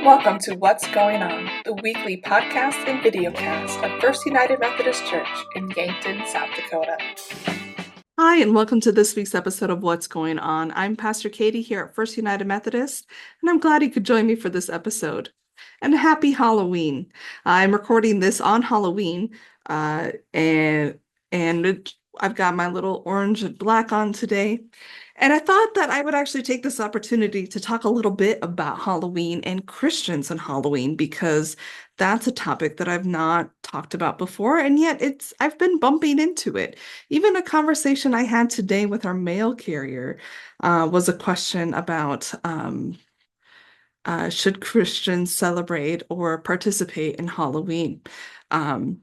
Welcome to What's Going On, the weekly podcast and videocast of First United Methodist Church in Yankton, South Dakota. Hi, and welcome to this week's episode of What's Going On. I'm Pastor Katie here at First United Methodist, and I'm glad you could join me for this episode. And happy Halloween. I'm recording this on Halloween, and I've got my little orange and black on today. And I thought that I would actually take this opportunity to talk a little bit about Halloween and Christians and Halloween, because that's a topic that I've not talked about before, and yet I've been bumping into it. Even a conversation I had today with our mail carrier was a question about should Christians celebrate or participate in Halloween? Um,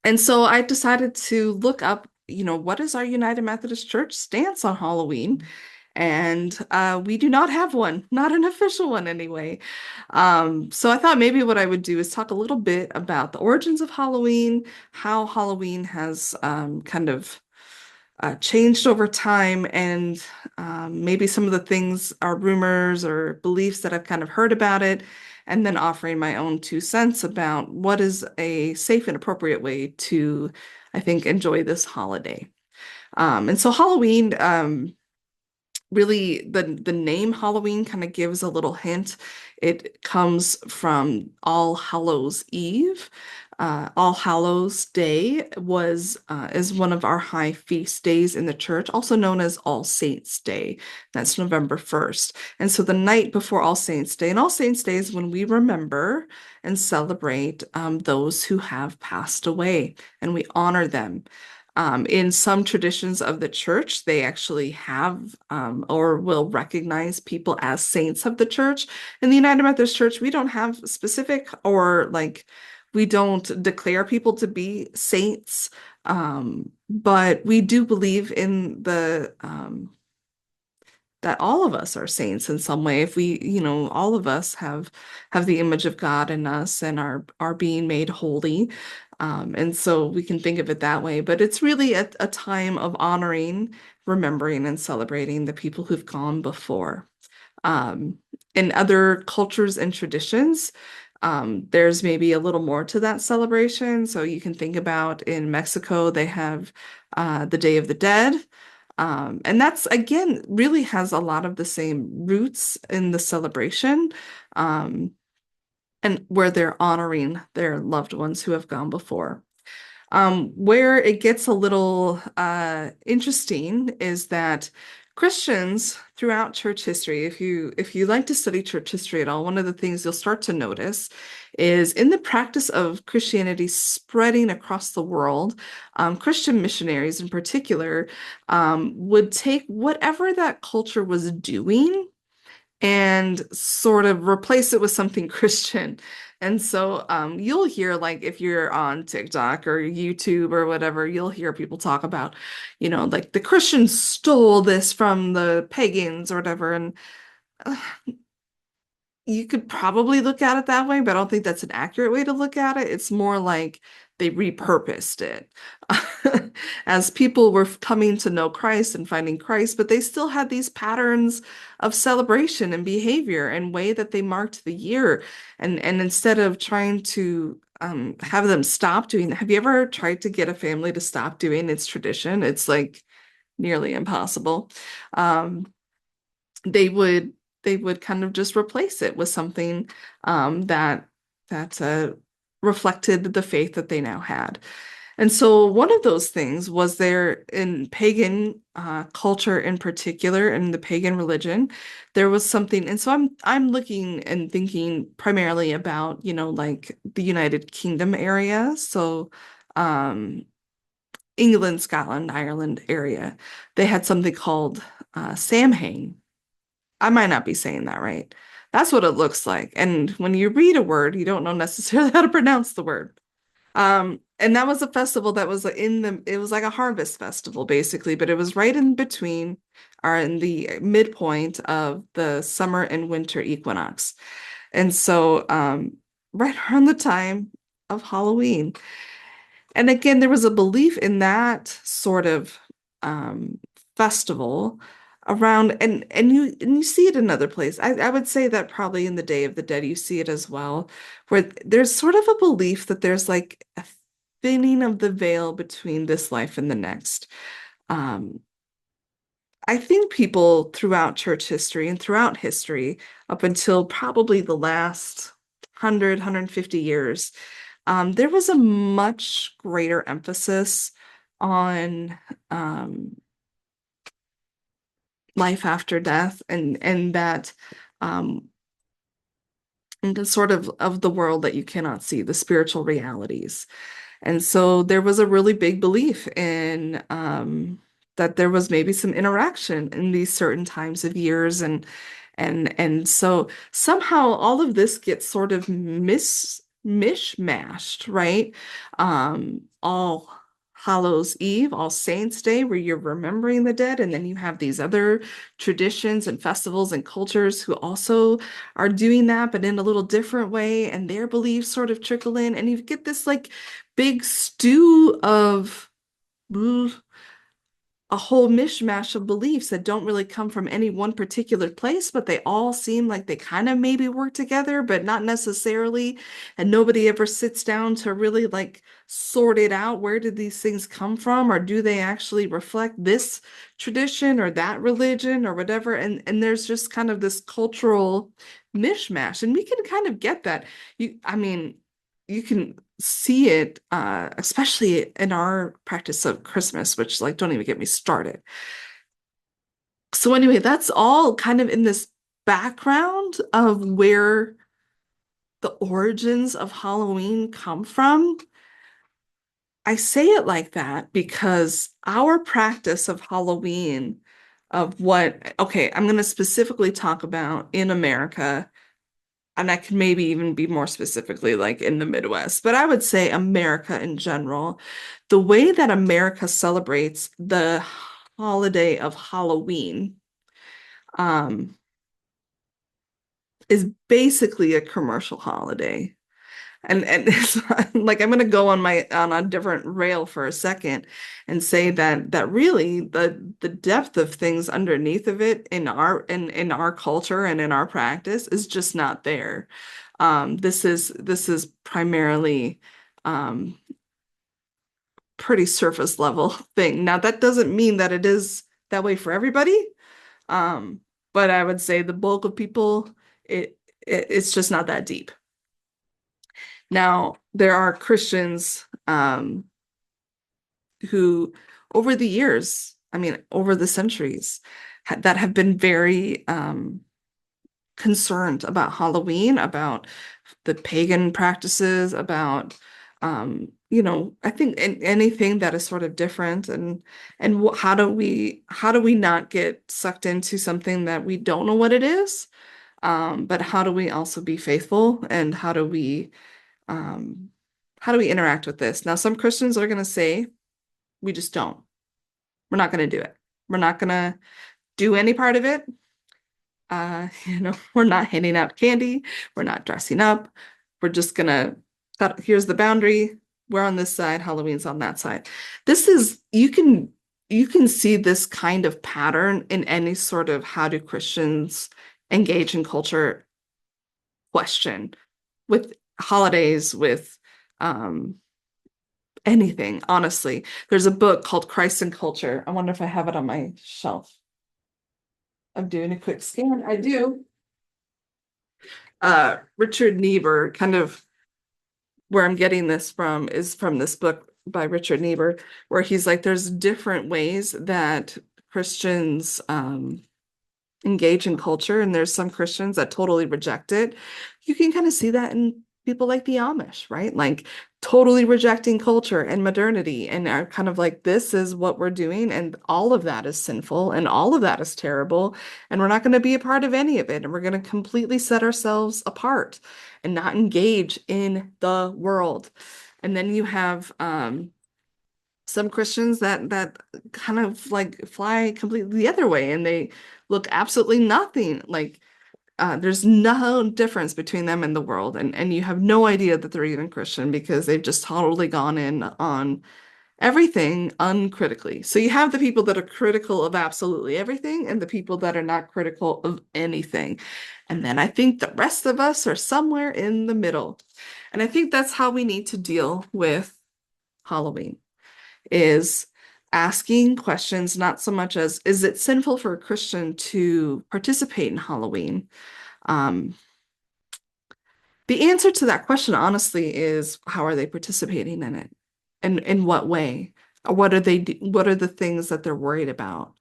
and so I decided to look up, what is our United Methodist Church stance on Halloween? And we do not have one, not an official one anyway. So I thought maybe what I would do is talk a little bit about the origins of Halloween, how Halloween has kind of changed over time, and maybe some of the things are rumors or beliefs that I've kind of heard about it, and then offering my own 2 cents about what is a safe and appropriate way to, I think, enjoy this holiday. And so Halloween, really the name Halloween kind of gives a little hint. It comes from All Hallows Eve. All Hallows Day is one of our high feast days in the church, also known as All Saints Day. That's November 1st. And so the night before All Saints Day, and All Saints Day is when we remember and celebrate those who have passed away, and we honor them. In some traditions of the church, they actually have or will recognize people as saints of the church. In the United Methodist Church, we don't have specific, or we don't declare people to be saints, but we do believe in that all of us are saints in some way. If we, all of us have the image of God in us and are being made holy. And so we can think of it that way. But it's really a time of honoring, remembering, and celebrating the people who've gone before. In other cultures and traditions, there's maybe a little more to that celebration. So you can think about in Mexico, they have the Day of the Dead. And that's, again, really has a lot of the same roots in the celebration, and where they're honoring their loved ones who have gone before. Where it gets a little interesting is that Christians throughout church history, if you like to study church history at all, one of the things you'll start to notice is in the practice of Christianity spreading across the world, Christian missionaries in particular would take whatever that culture was doing and sort of replace it with something Christian. And so you'll hear, like, if you're on TikTok or YouTube or whatever, you'll hear people talk about, like the Christians stole this from the pagans or whatever. And uh, you could probably look at it that way, but I don't think that's an accurate way to look at it. It's more like they repurposed it as people were coming to know Christ and finding Christ, but they still had these patterns of celebration and behavior and way that they marked the year. And instead of trying to have them stop doing, have you ever tried to get a family to stop doing its tradition? It's like nearly impossible. Um, they would kind of just replace it with something that reflected the faith that they now had. And so one of those things was there in pagan culture in particular, in the pagan religion, there was something. And so I'm looking and thinking primarily about, like the United Kingdom area. So England, Scotland, Ireland area, they had something called Samhain. I might not be saying that right. That's what it looks like. And when you read a word, you don't know necessarily how to pronounce the word. And that was a festival that was it was like a harvest festival basically, but it was right in between or in the midpoint of the summer and winter equinox. And so, right around the time of Halloween. And again, there was a belief in that sort of festival around, and you see it in other places. I would say that probably in the Day of the Dead you see it as well, where there's sort of a belief that there's like a thinning of the veil between this life and the next. Um, I think people throughout church history and throughout history, up until probably the last 150 years, there was a much greater emphasis on life after death and that um, and the sort of the world that you cannot see, the spiritual realities. And so there was a really big belief in that there was maybe some interaction in these certain times of years and so somehow all of this gets sort of mishmashed, right? All Hallows Eve, All Saints Day, where you're remembering the dead, and then you have these other traditions and festivals and cultures who also are doing that, but in a little different way, and their beliefs sort of trickle in, and you get this like big stew of a whole mishmash of beliefs that don't really come from any one particular place, but they all seem like they kind of maybe work together, but not necessarily. And nobody ever sits down to really like sort it out. Where did these things come from? Or do they actually reflect this tradition or that religion or whatever? And there's just kind of this cultural mishmash. And we can kind of get that. I mean, you can see it, especially in our practice of Christmas, which like don't even get me started. So anyway, that's all kind of in this background of where the origins of Halloween come from. I say it like that because our practice of Halloween, okay, I'm going to specifically talk about in America, and I can maybe even be more specifically like in the Midwest, but I would say America in general, the way that America celebrates the holiday of Halloween, um, is basically a commercial holiday. And it's like I'm going to go on a different rail for a second and say that really the depth of things underneath of it in our culture and in our practice is just not there. This is primarily um, pretty surface level thing. Now that doesn't mean that it is that way for everybody, um, but I would say the bulk of people it's just not that deep. Now, there are Christians who, over the years, I mean, over the centuries, that have been very concerned about Halloween, about the pagan practices, about I think anything that is sort of different, and how do we not get sucked into something that we don't know what it is, but how do we also be faithful, and um, how do we interact with this? Now, some Christians are going to say, we just don't. We're not going to do it. We're not going to do any part of it. We're not handing out candy. We're not dressing up. We're just going to here's the boundary. We're on this side. Halloween's on that side. You can see this kind of pattern in any sort of how do Christians engage in culture question with holidays, with anything, honestly. There's a book called Christ and Culture. I wonder if I have it on my shelf. I'm doing a quick scan. I do. Richard Niebuhr, kind of where I'm getting this from is from this book by Richard Niebuhr, where he's like, there's different ways that Christians engage in culture, and there's some Christians that totally reject it. You can kind of see that in people like the Amish, right? Like totally rejecting culture and modernity and are kind of like, this is what we're doing, and all of that is sinful and all of that is terrible, and we're not going to be a part of any of it, and we're going to completely set ourselves apart and not engage in the world. And then you have some Christians that kind of like fly completely the other way, and they look absolutely nothing like there's no difference between them and the world, and you have no idea that they're even Christian because they've just totally gone in on everything uncritically. So you have the people that are critical of absolutely everything and the people that are not critical of anything. And then I think the rest of us are somewhere in the middle. And I think that's how we need to deal with Halloween, is asking questions, not so much as, is it sinful for a Christian to participate in Halloween? Um, the answer to that question, honestly, is how are they participating in it? And in what way? What are what are the things that they're worried about?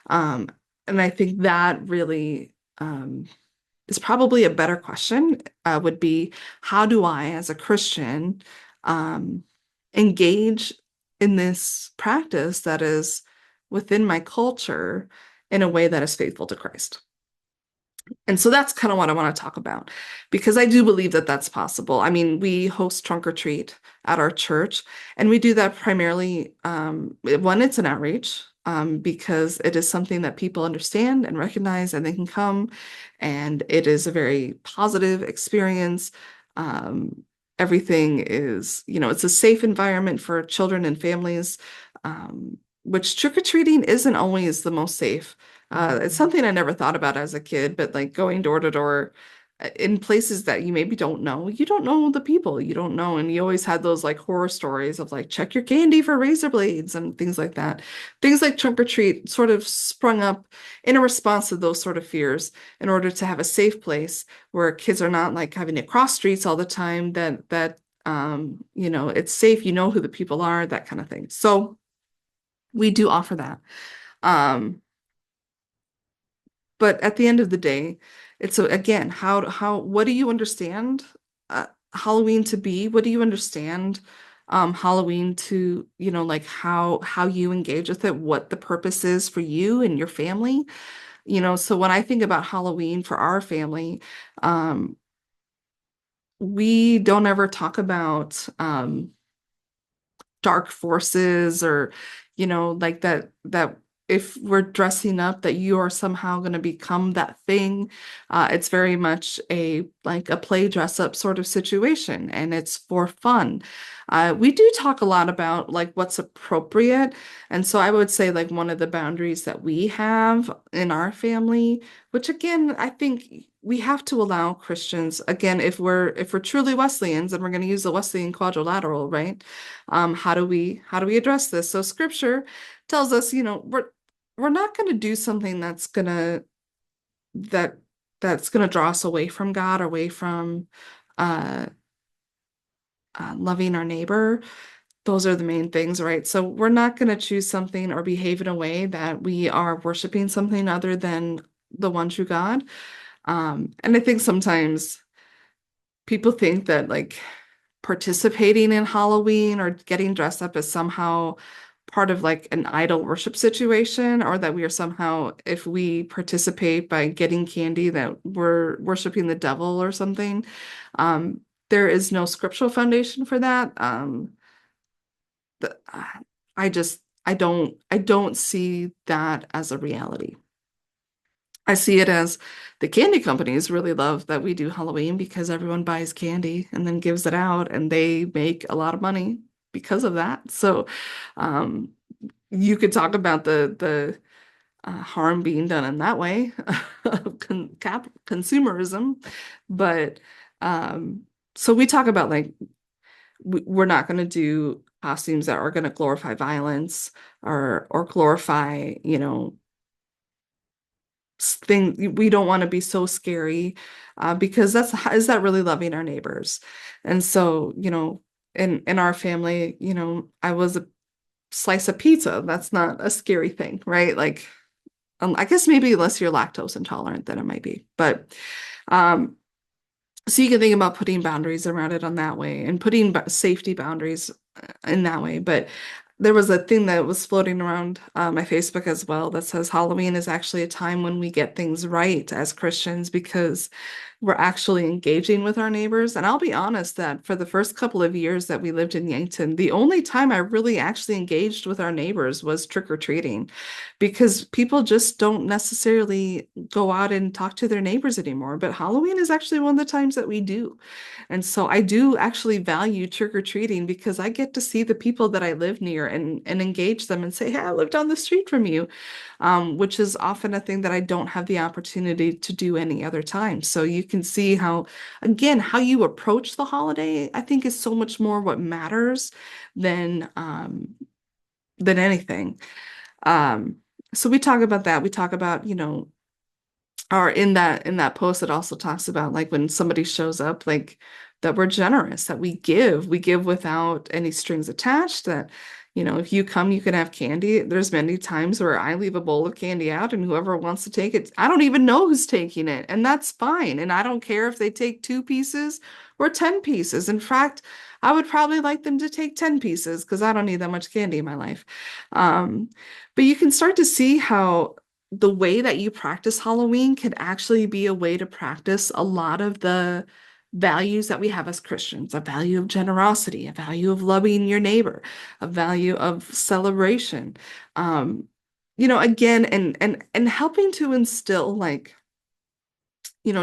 Um, and I think that really is probably a better question, would be how do I, as a Christian, um, engage in this practice that is within my culture in a way that is faithful to Christ? And so that's kind of what I want to talk about because I do believe that that's possible. I mean, we host trunk or treat at our church, and we do that primarily, one, it's an outreach, because it is something that people understand and recognize, and they can come, and it is a very positive experience. Everything is, it's a safe environment for children and families, which trick-or-treating isn't always the most safe. It's something I never thought about as a kid, but like going door to door in places that you maybe don't know, you don't know the people, you don't know. And you always had those like horror stories of like, check your candy for razor blades and things like that. Things like trunk or treat sort of sprung up in a response to those sort of fears in order to have a safe place where kids are not like having to cross streets all the time, it's safe, you know who the people are, that kind of thing. So we do offer that. Um, But at the end of the day, it's again, what do you understand Halloween to be? What do you understand Halloween to, like how you engage with it, what the purpose is for you and your family? So when I think about Halloween for our family, um, we don't ever talk about dark forces or like that if we're dressing up that you are somehow going to become that thing. It's very much a play dress up sort of situation, and it's for fun. We do talk a lot about like what's appropriate, and so I would say like one of the boundaries that we have in our family, which again I think we have to allow Christians, again, if we're truly Wesleyans and we're going to use the Wesleyan quadrilateral, right? How do we address this? So scripture tells us, we're not going to do something that that's going to draw us away from God, away from uh, loving our neighbor. Those are the main things, right? So we're not going to choose something or behave in a way that we are worshiping something other than the one true God. And I think sometimes people think that like participating in Halloween or getting dressed up is somehow part of like an idol worship situation, or that we are somehow, if we participate by getting candy, that we're worshiping the devil or something. There is no scriptural foundation for that. The, I don't see that as a reality. I see it as the candy companies really love that we do Halloween because everyone buys candy and then gives it out, and they make a lot of money because of that. So, um, you could talk about the harm being done in that way of consumerism, but so we talk about like we're not going to do costumes that are going to glorify violence or glorify, thing. We don't want to be so scary, because is that really loving our neighbors? And so, in our family, I was a slice of pizza. That's not a scary thing, right? Like, I guess maybe unless you're lactose intolerant, then it might be. But um, so you can think about putting boundaries around it on that way and putting safety boundaries in that way. But there was a thing that was floating around my Facebook as well that says Halloween is actually a time when we get things right as Christians because we're actually engaging with our neighbors. And I'll be honest that for the first couple of years that we lived in Yankton, the only time I really actually engaged with our neighbors was trick-or-treating, because people just don't necessarily go out and talk to their neighbors anymore. But Halloween is actually one of the times that we do. And so I do actually value trick-or-treating because I get to see the people that I live near and engage them and say, hey, I live down the street from you, which is often a thing that I don't have the opportunity to do any other time. So you can see how, again, how you approach the holiday, I think, is so much more what matters than anything. Um, so we talk about that. We talk about, or in that post, it also talks about like when somebody shows up, like that we're generous, that we give without any strings attached, that if you come, you can have candy. There's many times where I leave a bowl of candy out and whoever wants to take it, I don't even know who's taking it, and that's fine. And I don't care if they take 2 pieces or 10 pieces. In fact, I would probably like them to take 10 pieces because I don't need that much candy in my life. Um, but you can start to see how the way that you practice Halloween can actually be a way to practice a lot of the values that we have as Christians, a value of generosity, a value of loving your neighbor, a value of celebration. Again, and helping to instill like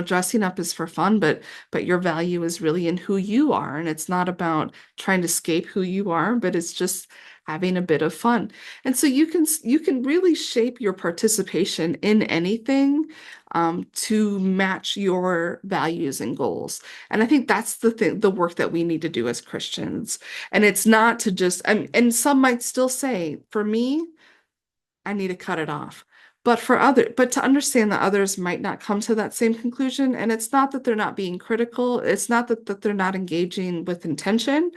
dressing up is for fun, but your value is really in who you are. And it's not about trying to escape who you are, but it's just having a bit of fun. And so you can really shape your participation in anything to match your values and goals. And I think that's the work that we need to do as Christians. And it's not to just, and some might still say, for me, I need to cut it off. But to understand that others might not come to that same conclusion, and it's not that they're not being critical, it's not that they're not engaging with intention.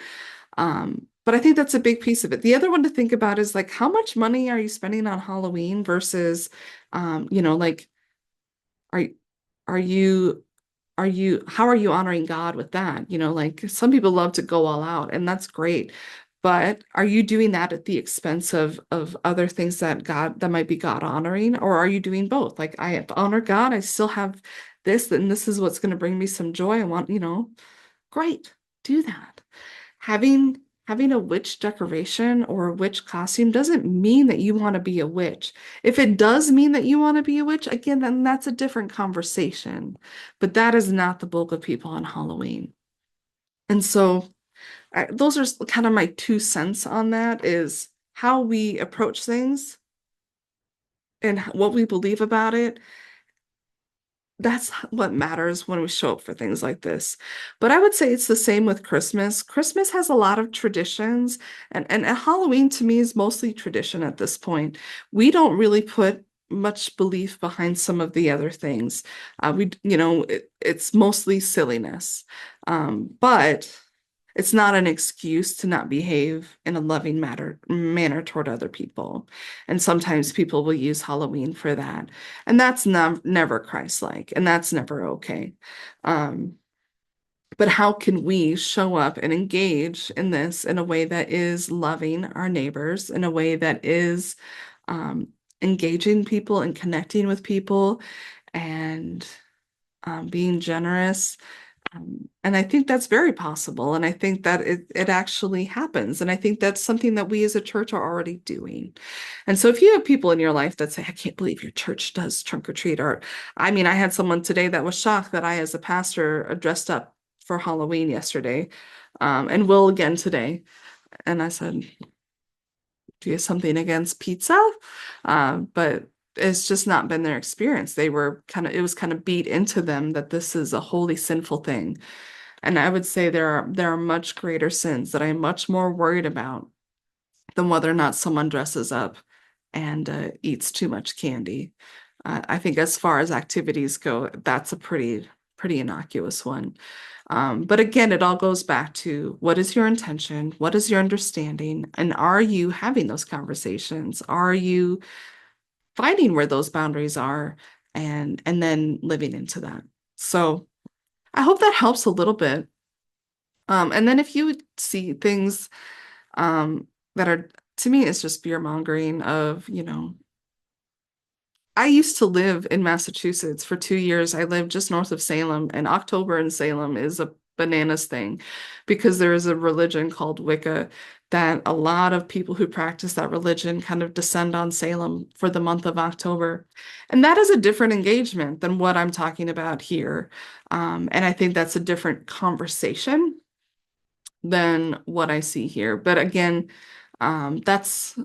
But I think that's a big piece of it. The other one to think about is like, how much money are you spending on Halloween versus, like, are are you how are you honoring God with that? Like some people love to go all out, and that's great. But are you doing that at the expense of other things that might be God honoring, or are you doing both? Like I honor God, I still have this, and this is what's going to bring me some joy. I want, great, do that. Having a witch decoration or a witch costume doesn't mean that you want to be a witch. If it does mean that you want to be a witch, again, then that's a different conversation. But that is not the bulk of people on Halloween. And so those are kind of my 2 cents on that, is how we approach things and what we believe about it. That's what matters when we show up for things like this. But I would say it's the same with Christmas. Christmas has a lot of traditions, and Halloween to me is mostly tradition at this point. We don't really put much belief behind some of the other things. It's mostly silliness. But it's not an excuse to not behave in a loving manner toward other people. And sometimes people will use Halloween for that. And that's never Christ-like, and that's never okay. Um, but how can we show up and engage in this in a way that is loving our neighbors, in a way that is um, engaging people and connecting with people and being generous? And I think that's very possible. And I think that it actually happens. And I think that's something that we as a church are already doing. And so if you have people in your life that say, I can't believe your church does trunk or treat, or I mean, I had someone today that was shocked that I, as a pastor, dressed up for Halloween yesterday, and will again today. And I said, do you have something against pizza? But it's just not been their experience. It was kind of beat into them that this is a holy, sinful thing. And I would say there are much greater sins that I'm much more worried about than whether or not someone dresses up and eats too much candy. I think as far as activities go, that's a pretty innocuous one. But again, it all goes back to, what is your intention? What is your understanding? And are you having those conversations? Are you finding where those boundaries are and then living into that? So I hope that helps a little bit. And then if you see things that are, to me, it's just fear mongering of, I used to live in Massachusetts for 2 years. I lived just north of Salem, and October in Salem is a bananas thing because there is a religion called Wicca that a lot of people who practice that religion kind of descend on Salem for the month of October. And that is a different engagement than what I'm talking about here. And I think that's a different conversation than what I see here. But again, That's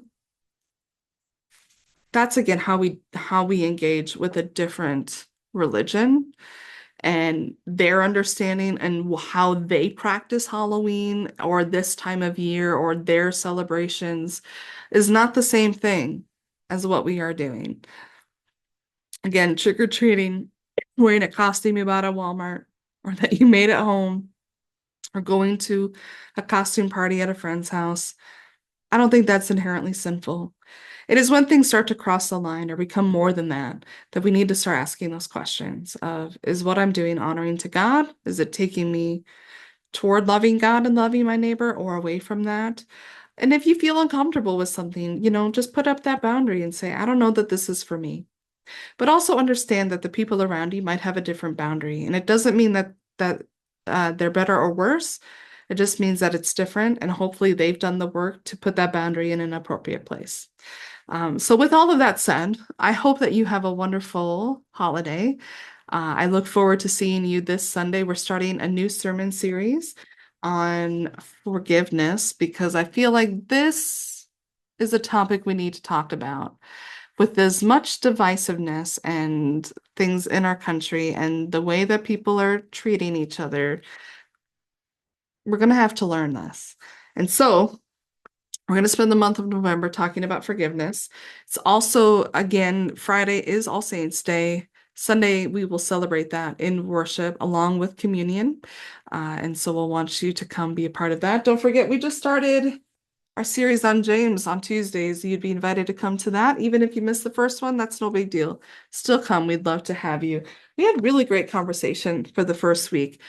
again how we engage with a different religion and their understanding and how they practice Halloween or this time of year or their celebrations is not the same thing as what we are doing. Again, trick-or-treating, wearing a costume you bought at Walmart or that you made at home, or going to a costume party at a friend's house. I don't think that's inherently sinful. It is when things start to cross the line or become more than that we need to start asking those questions of, is what I'm doing honoring to God? Is it taking me toward loving God and loving my neighbor or away from that? And if you feel uncomfortable with something, just put up that boundary and say, I don't know that this is for me. But also understand that the people around you might have a different boundary. And it doesn't mean that they're better or worse. It just means that it's different. And hopefully they've done the work to put that boundary in an appropriate place. So with all of that said, I hope that you have a wonderful holiday. I look forward to seeing you this Sunday. We're starting a new sermon series on forgiveness because I feel like this is a topic we need to talk about. With as much divisiveness and things in our country and the way that people are treating each other, we're going to have to learn this. And so we're going to spend the month of November talking about forgiveness. It's also, again, Friday is All Saints' Day. Sunday, we will celebrate that in worship along with communion. And so we'll want you to come be a part of that. Don't forget, we just started our series on James on Tuesdays. You'd be invited to come to that. Even if you missed the first one, that's no big deal. Still come. We'd love to have you. We had really great conversation for the first week.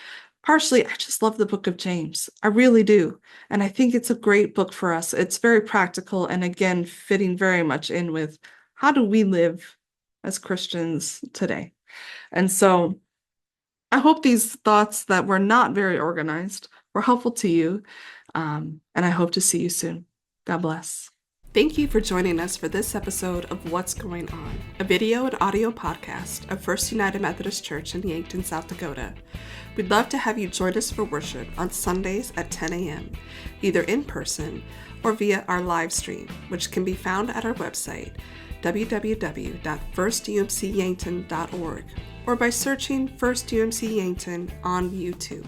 Partially, I just love the book of James. I really do. And I think it's a great book for us. It's very practical and again, fitting very much in with how do we live as Christians today? And so I hope these thoughts that were not very organized were helpful to you. And I hope to see you soon. God bless. Thank you for joining us for this episode of What's Going On, a video and audio podcast of First United Methodist Church in Yankton, South Dakota. We'd love to have you join us for worship on Sundays at 10 a.m., either in person or via our live stream, which can be found at our website, www.firstumcyankton.org, or by searching First UMC Yankton on YouTube.